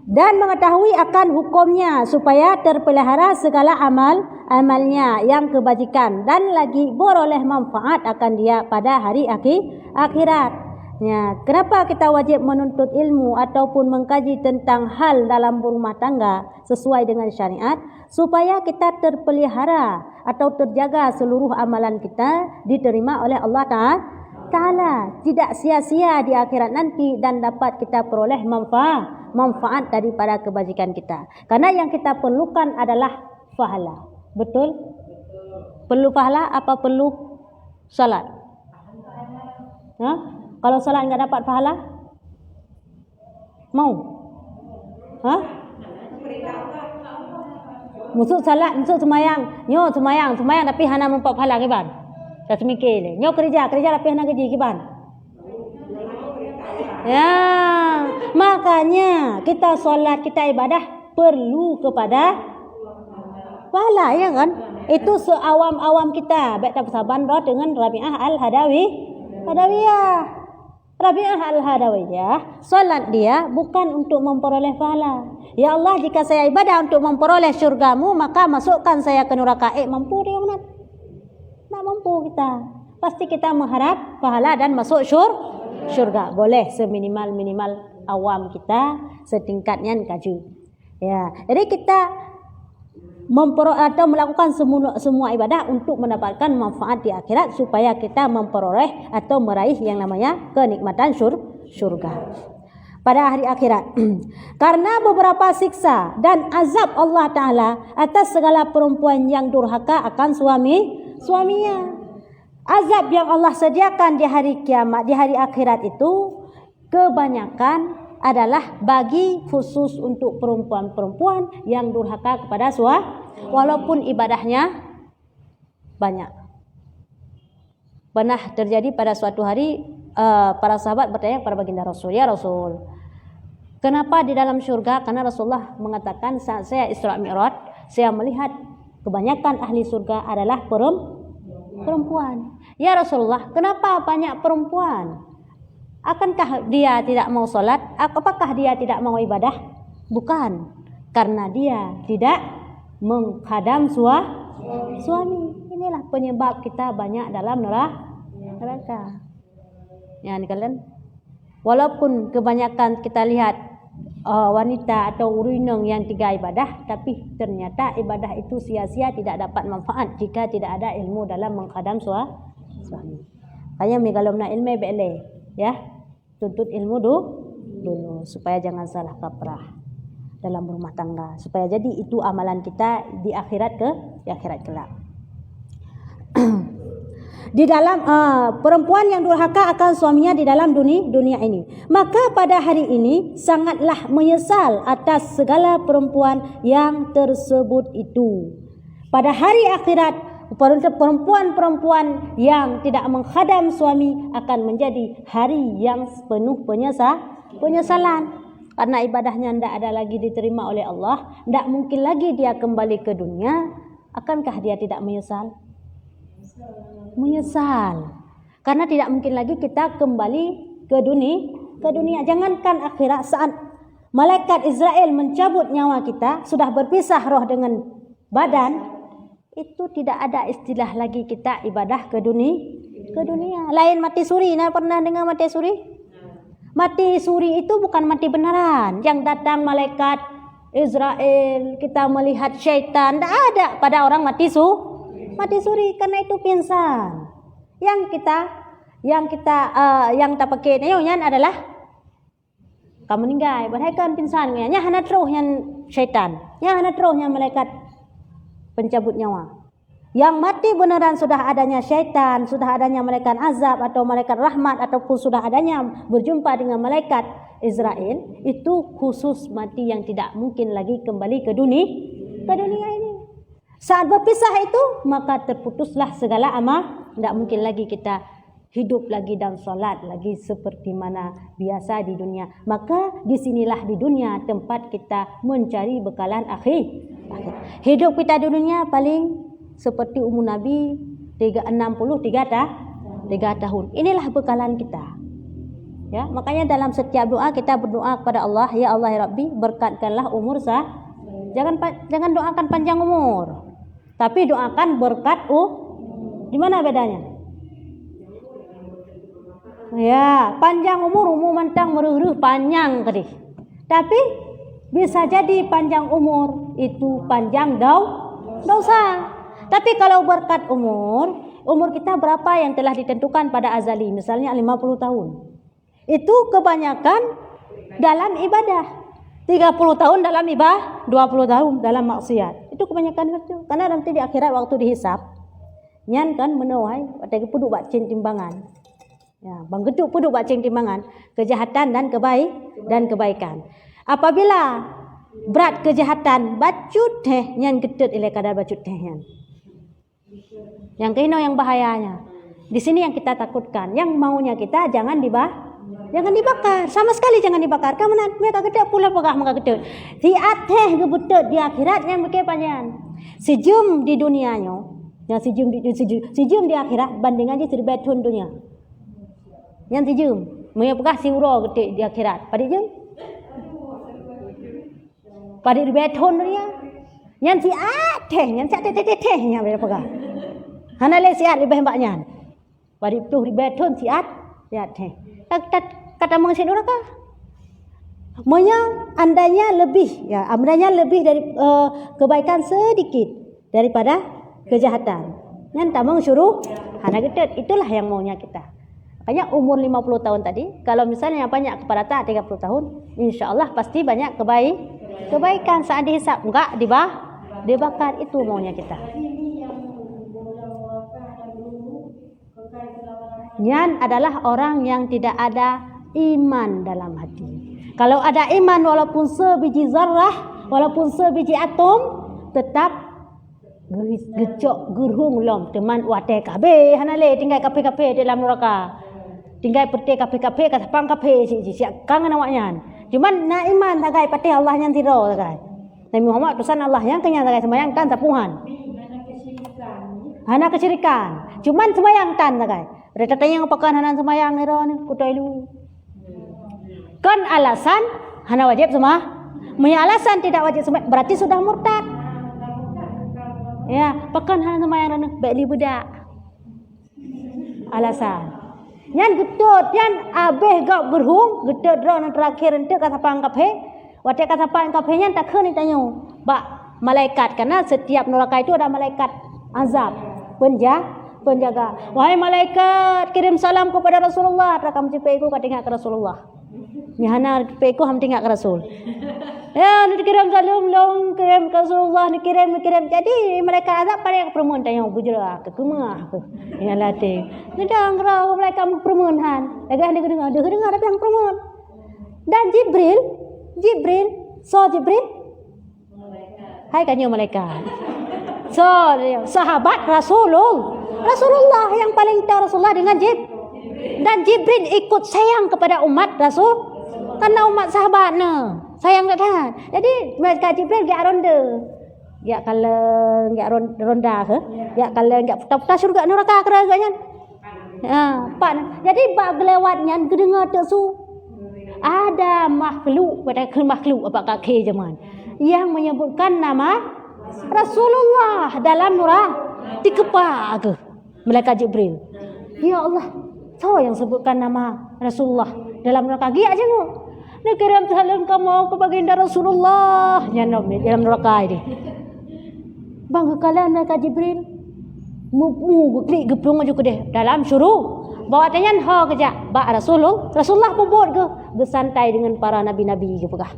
dan mengetahui akan hukumnya supaya terpelihara segala amalnya yang kebajikan dan lagi beroleh manfaat akan dia pada hari akhirat. Ya, kenapa kita wajib menuntut ilmu ataupun mengkaji tentang hal dalam berumah tangga sesuai dengan syariat? Supaya kita terpelihara atau terjaga seluruh amalan kita diterima oleh Allah Ta'ala. Tidak sia-sia di akhirat nanti dan dapat kita peroleh manfaat daripada kebajikan kita. Karena yang kita perlukan adalah pahala. Betul? Perlu pahala apa perlu salat? Ha? Kalau salat enggak dapat pahala? Mau? Ha? Musuk salat, musuk semayang. Nyo semayang tapi hana mempak pahala ke ban? Tak semikir le. Nyo kerja tapi hana gaji ke ban? Ya, makanya kita solat, kita ibadah perlu kepada pahala, ya kan? Itu seawam-awam kita. Baik tak persahaban dengan Rabi'ah Al-Hadawiyah. Rabi'ah Al-Hadawiyah, solat dia bukan untuk memperoleh pahala. Ya Allah, jika saya ibadah untuk memperoleh syurgamu, maka masukkan saya ke neraka. Mampu dia benar? Tak mampu kita. Pasti kita mengharap pahala dan masuk syurga. Boleh seminimal-minimal awam kita setingkatnya kaju. Ya, jadi kita melakukan semua ibadah untuk mendapatkan manfaat di akhirat supaya kita memperoleh atau meraih yang namanya kenikmatan syurga pada hari akhirat. Karena beberapa siksa dan azab Allah Ta'ala atas segala perempuan yang durhaka akan suaminya. Azab yang Allah sediakan di hari kiamat, di hari akhirat itu kebanyakan adalah bagi khusus untuk perempuan-perempuan yang durhaka kepada walaupun ibadahnya banyak. Pernah terjadi pada suatu hari para sahabat bertanya kepada baginda Rasul, "Ya Rasul, kenapa di dalam syurga?" Karena Rasulullah mengatakan, saat saya Isra Mi'raj, saya melihat kebanyakan ahli surga adalah perempuan. "Ya Rasulullah, kenapa banyak perempuan? Akankah dia tidak mau solat? Apakah dia tidak mau ibadah?" Bukan, karena dia tidak menghadam suami. Inilah penyebab kita banyak dalam neraka. Ya, ini kalian. Walaupun kebanyakan kita lihat wanita atau urineng yang tiga ibadah, tapi ternyata ibadah itu sia-sia, tidak dapat manfaat jika tidak ada ilmu dalam menghadam suami. Kaya kalau nak ilmu bele. Ya, tuntut ilmu dulu supaya jangan salah kaprah dalam rumah tangga, supaya jadi itu amalan kita di akhirat kelak. Di dalam perempuan yang durhaka akan suaminya di dalam dunia ini, maka pada hari ini sangatlah menyesal atas segala perempuan yang tersebut itu. Pada hari akhirat, perempuan-perempuan yang tidak menghadam suami akan menjadi hari yang penuh penyesalan. Karena ibadahnya tidak ada lagi diterima oleh Allah, tidak mungkin lagi dia kembali ke dunia. Akankah dia tidak menyesal? Menyesal. Karena tidak mungkin lagi kita kembali ke dunia. Jangankan akhirat, saat malaikat Israel mencabut nyawa kita, sudah berpisah roh dengan badan, itu tidak ada istilah lagi kita ibadah ke dunia. Lain mati suri. Nah, pernah dengar mati suri? Mati suri itu bukan mati beneran. Yang datang malaikat Israel, kita melihat syaitan, tidak ada pada orang mati suri, karena itu pingsan. Yang tak pakai nyonya adalah kamu meninggal, berhaikan pingsan, nya hana rohnya syaitan, nya hana rohnya malaikat pencabut nyawa. Yang mati beneran sudah adanya syaitan, sudah adanya malaikat azab atau malaikat rahmat, ataupun sudah adanya berjumpa dengan malaikat Israel, itu khusus mati yang tidak mungkin lagi kembali ke dunia ini. Saat berpisah itu, maka terputuslah segala amal. Tidak mungkin lagi kita hidup lagi dan solat lagi seperti mana biasa di dunia. Maka disinilah di dunia tempat kita mencari bekalan akhir. Hidup kita di dunia paling seperti umur Nabi 63 tahun. Inilah bekalan kita. Ya, makanya dalam setiap doa kita berdoa kepada Allah, ya Allah ya Rabbi, berkatkanlah umur saya. Jangan doakan panjang umur. Tapi doakan berkat di mana bedanya? Ya, panjang umur mantang meruh panjang kedih. Tapi bisa jadi panjang umur itu panjang dosa. Tapi kalau berkat umur kita berapa yang telah ditentukan pada azali, misalnya 50 tahun. Itu kebanyakan dalam ibadah. 30 tahun dalam ibadah, 20 tahun dalam maksiat. Itu kebanyakan itu. Karena nanti di akhirat waktu dihisap, nyan kan menuai, ada puduk bacin timbangan. Ya, bang geduk puduk bacin timbangan, kejahatan dan kebaikan. Apabila berat kejahatan, bacut teh nyan gedut ile kadar bacut teh nyan. Yang kino yang bahayanya. Di sini yang kita takutkan, yang maunya kita jangan dibakar, sama sekali jangan dibakar. Kamu nak mereka gedut pula pegah mereka gedut. Di ateh gebutut di akhirat yang berke panjang. Sejum di dunianya, yang sejum di akhirat banding aja serbetun dunia. Yang sejum, mereka pegah siuro gedut di akhirat. Pada jum? Pada serbetun dunia. Yang si ateh yang mereka pegah. Hana le siat lebih mbaknya. Pada itu serbetun siat teh. Kata mengisi neraka. Andanya lebih dari kebaikan sedikit daripada kejahatan. Yang tak suruh hana gedut, itulah yang maunya kita. Makanya umur 50 tahun tadi, kalau misalnya banyak kepada 30 tahun, insyaallah pasti banyak kebaikan saat dihisap, enggak dibakar, itu maunya kita. Yan adalah orang yang tidak ada iman dalam hati. Kalau ada iman walaupun sebiji zarrah, walaupun sebiji atom, tetap gecok gerhung lom teman wate kabe hanale tinggal kape dalam neraka. Tinggal perte kape kata pang kape si kangen awaknya. Cuman na iman tagai patih Allah yang tiro tagai. Nabi Muhammad pesan Allah yang kenya tagai sembayang tan tapuhan. Hana kesyirikan. Cuman sembayang tan tagai. Mereka tanya apakah hana sembayang hero ni kutai lu. Kan alasan hana wajib semua. Punya alasan tidak wajib sembahyang berarti sudah murtad. Ya, pakan hana sembahyang rana baik budak. Alasan. Yan getut, yan abeh gak gerhung, getut ron terakhir ente kata pangkap he. Wate kata pangkap he nyan tak kena tanya. Ba malaikat karena setiap neraka itu ada malaikat azab, penjaga. Wahai malaikat, kirim salam kepada Rasulullah. Rakam cipeku katinga ke Rasulullah. Nyahana cipeku ham tinggal ke Rasul. Ya, ni kirim salam long kirim ke Rasulullah, ni kirim. Jadi malaikat azab pada perempuan tanya bujra ke kemah ke. Ya latih. Sedang rau malaikat perempuan han. Agak dengar tapi yang perempuan. Dan Jibril, hai kanyo malaikat. So, sahabat Rasulullah yang paling tahu Rasulullah dengan dan Jibril ikut sayang kepada umat Rasul karena umat sahabatnya sayang dah. Jadi mereka Jibril gak ronda. Gak kalau gak ronda ke? Gak kalau gak putar syurga neraka keraganya. Pan. Jadi bab lewatnya kedengar tu ada makhluk apa kaki zaman yang menyebutkan nama Rasulullah dalam neraka dikepak ke malaikat Jibril. Ya Allah, so yang sebutkan nama Rasulullah dalam neraka giat jenguk. Ni kirim salam kamu ke baginda Rasulullah yang dalam neraka ini. Bang kekalan malaikat Jibril. Mu klik geplung aja ke dia dalam syuruk. Bawa tanyan ha kejap. Ba Rasulullah bobot ke bersantai dengan para nabi-nabi ke pegah.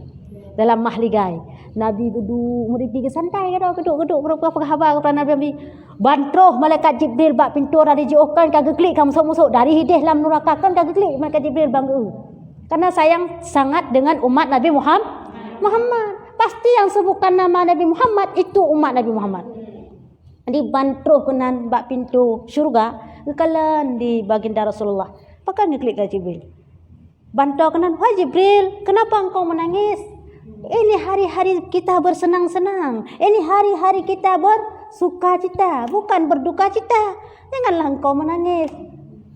Dalam mahligai. Nabi geduk murid tiga santai geduk berapa khabar kepada Nabi bantroh malaikat Jibril bak pintu dari jauhkan kagak klik kamu masuk dari hidih dalam neraka kan kagak klik malaikat Jibril bangga karena sayang sangat dengan umat Nabi Muhammad pasti yang sebutkan nama Nabi Muhammad itu umat Nabi Muhammad. Jadi bantroh kenan bak pintu syurga kekalan di baginda Rasulullah pakai ngeklik ke Jibril bantroh kenan wahai Jibril kenapa engkau menangis. Ini hari-hari kita bersenang-senang. Ini hari-hari kita bersuka cita, bukan berduka cita. Janganlah engkau menangis.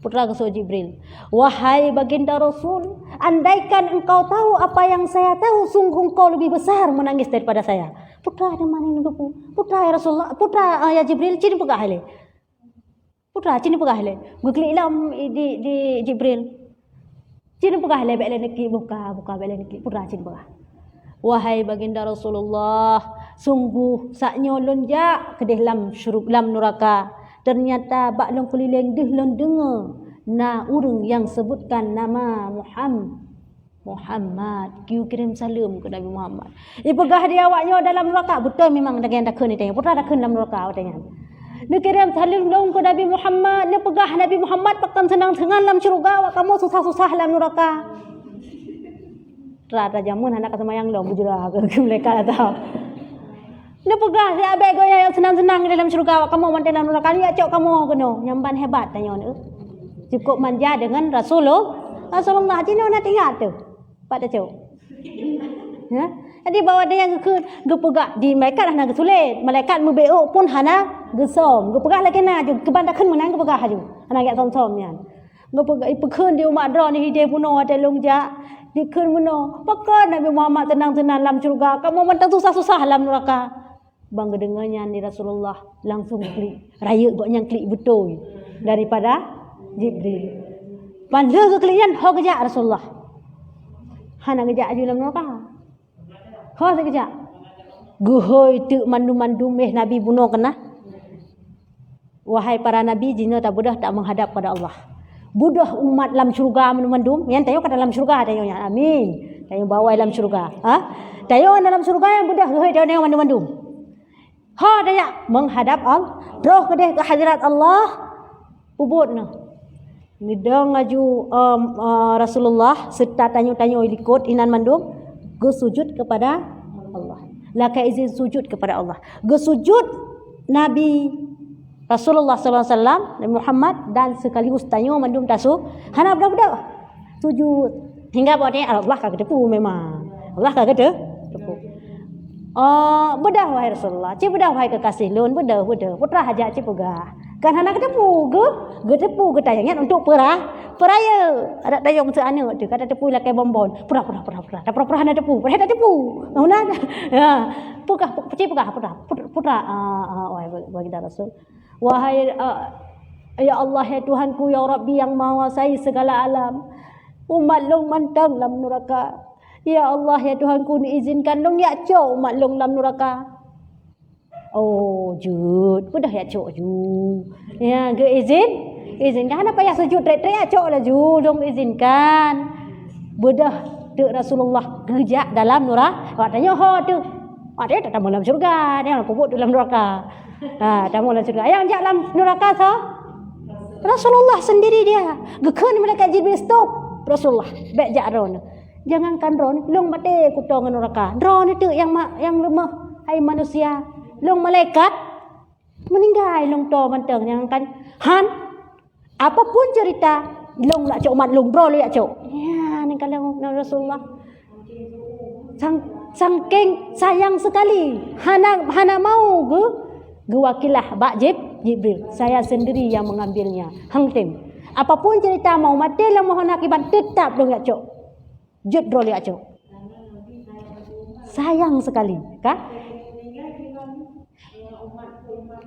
Putra kesuruh Jibril. Wahai baginda Rasul, andaikan engkau tahu apa yang saya tahu, sungguh engkau lebih besar menangis daripada saya. Putra ada mana yang lupu? Putra ya Rasulullah, putra ya Jibril, cini pegah hele. Putra cini pegah hele. Gukli ilam di Jibril. Cini pegah hele bek neki buka bek neki. Putra cini pegah. Wahai baginda Rasulullah, sungguh saknyo lonjak ke dalam lam neraka. Ternyata bak long keliling deh long dengar na urang yang sebutkan nama Muhammad. Kiu kirim salam ke Nabi Muhammad. Pegah dia awaknya dalam neraka. Betul memang dengan dakun ni tanya. Putra dakun dalam neraka awaknya. Dia kirim salam dong ke Nabi Muhammad. Dia pegah Nabi Muhammad pakan senang-senang dalam syurga. Awak kamu susah-susah dalam neraka. Rata jamun anak semayang dong bujurah ke mereka tahu. Dia pegah si abai goya yang senang-senang dalam syurga. Awak kamu mantai dalam neraka. Lihat cok kamu kena. Nyamban hebat tanya ni. Cukup manja dengan Rasulullah. Cina nak ingat tu. Pada cok. Ya. Jadi bawa dia yang gepegak di malaikat hana gesulit. Malaikat membeuk pun hana gesom. Gepegak lagi na ju kebandakan menang gepegak ju. Hana yak som-som nya. Gepegak ipekun di umat dra ni hide puno ada longjak. Dikeun puno. Pakan Nabi Muhammad tenang-tenang dalam syurga. Kamu mentang susah-susah dalam neraka. Bang kedengarnya ni Rasulullah langsung klik. Raya goknya klik betul daripada Jibril. Pandai ke klian ho kejak Rasulullah. Hana kejak aju dalam neraka. Ho sekejap. Guhoi tu mandu-mandu meh Nabi bunuh kena. Wahai para nabi, jina tak budah tak menghadap pada Allah. Budah umat dalam syurga mandu-mandu. Yang tayo kat dalam syurga tayo nya. Amin. Tayo bawa dalam syurga. Ha? Tayo dalam syurga yang budah guhoi tayo mandu-mandu. Ha daya menghadap Allah. Roh kedeh ke hadirat Allah. Ubud na. Nidang aju Rasulullah serta tanyo-tanyo ikut inan mandum gesujud kepada Allah. Laka izin sujud kepada Allah. Gesujud Nabi Rasulullah sallallahu alaihi wasallam Nabi Muhammad dan sekaligus tanyo mandum tasu. Hana budak-budak sujud hingga buat dia Allah kagak depu memang. Allah kagak depu. Bedah wahai Rasulullah. Cik bedah wahai kekasih lun. Bedah. Putra hajat cik pegah. Kan anak ketepu ke? Getepu ke tayangan untuk peraya. Ada tayang se anak tu. Kata tepu lah kayak bonbon. Pura. Tak pura-pura nak tepu. Pura tak tepu. Mana? Ya. Cik pegah. Putra. Wahai baginda Rasul. Wahai ya Allah ya Tuhanku ya Rabbi yang menguasai segala alam. Umat long mantang dalam neraka. Ya Allah ya Tuhanku izinkan long ya cok umat long dalam neraka. Oh jud, mudah ya cok jud. Ya ke izinkan apa ya sujud trek ya cok lah jud long izinkan. Bedah tu Rasulullah gejak dalam neraka. Katanya ho tu. Ada tak tamu dalam syurga, dia nak pupuk dalam neraka. Tamu dalam syurga. Yang jak dalam neraka so? Rasulullah sendiri dia. Gekeun malaikat Jibril stop. Rasulullah baik jak ron. Jangankan ron, long mate kutong neraka. Ron itu yang lemah, hai manusia. Long malaikat meninggal long to manteng jangankan han apapun cerita long lak cok mat long bro liat cok. Ya, ni kalau Rasulullah sangking sayang sekali. Hana mau ge wakilah bak Jibril. Saya sendiri yang mengambilnya. Hang tim. Apapun cerita mau mati lah mohon akibat tetap long liat cok. Jut roli aco. Sayang sekali, kah?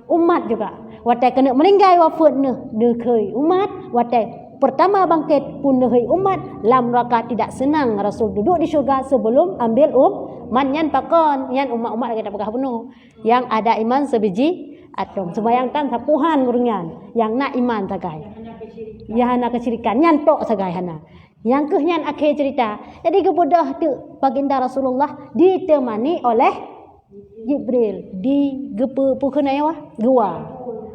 Umat juga. Watai kena meninggal wafat nekei umat. Watai pertama bangkit pun nekei umat. Lam neraka tidak senang Rasul duduk di syurga sebelum ambil manyan pakon. Yang umat-umat kita pegah penuh. Yang ada iman sebiji atom. Sebayangkan sapuhan gurungan. Yang nak iman sagai. Yang nak kesyirikan. Nyantok sagai hana. Yang kehnyan akhir cerita. Jadi kebudah tu baginda Rasulullah ditemani oleh Jibril di gua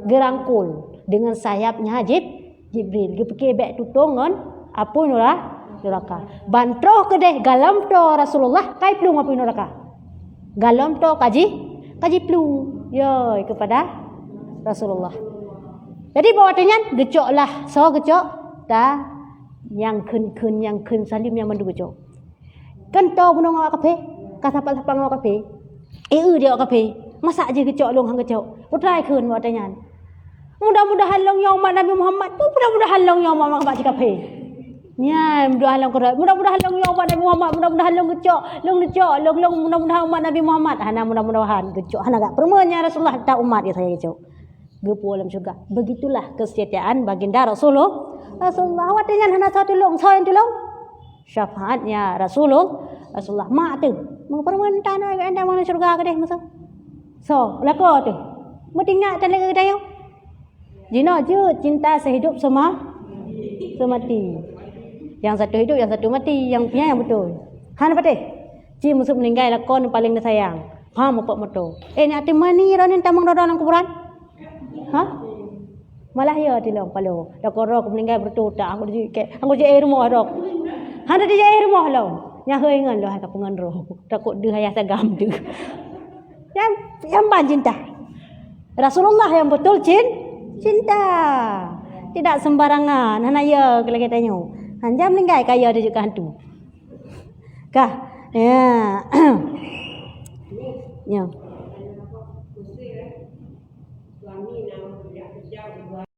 gerangkul dengan sayapnya Jibril. Gepeke bek tutongan apa neraka. Bantroh kedeh galam to Rasulullah kai plung apa neraka. Galam to kaji plung. Yo kepada Rasulullah. Jadi bawatnya gecoklah. So gecok ta yang kun salim yang mandu gecok. Kan tau punong awak kape, kasapal-sapang awak kape. Dia awak kape. Masa aja gecok long hang gecok. Putrai kun watanya. Mudah-mudahan long ya umat Nabi Muhammad tu, mudah-mudahan long ya umat mak cakap he. Ya, mudah-mudahan long kerat. Mudah-mudahan long ya umat Nabi Muhammad, mudah-mudahan long gecok, long mudah-mudahan umat Nabi Muhammad. Hana mudah-mudahan gecok. Hana gak permuanya Rasulullah tak umat dia saya gecok. Gepu alam syurga. Begitulah kesetiaan baginda Rasulullah. Awak dengan hana satu long, saya tolong. Syafaatnya Rasulullah mak tu. Permintaan anda mana syurga ke deh masa. So, lako tu. Mentingak dan lagi kedai. Jina je cinta sehidup semati. Yang satu hidup, yang satu mati, yang punya yang betul. Han apa teh? Ci musuh meninggal lakon paling disayang. Faham apa moto? Ni ati mani ron tamang dalam kuburan? Hah? Malah ya tilong palo. Lakon ro meninggal bertuta aku je rumah ro. Han ada je rumah lo. Nya heu ngan lo ha kapungan ro. Takut dia hayah sagam tu. Yang cinta. Rasulullah yang betul cinta. Tidak sembarangan. Hana ya kalau katanya. Hanya meninggal kaya dia juga hantu. Kah? Ya. Ya.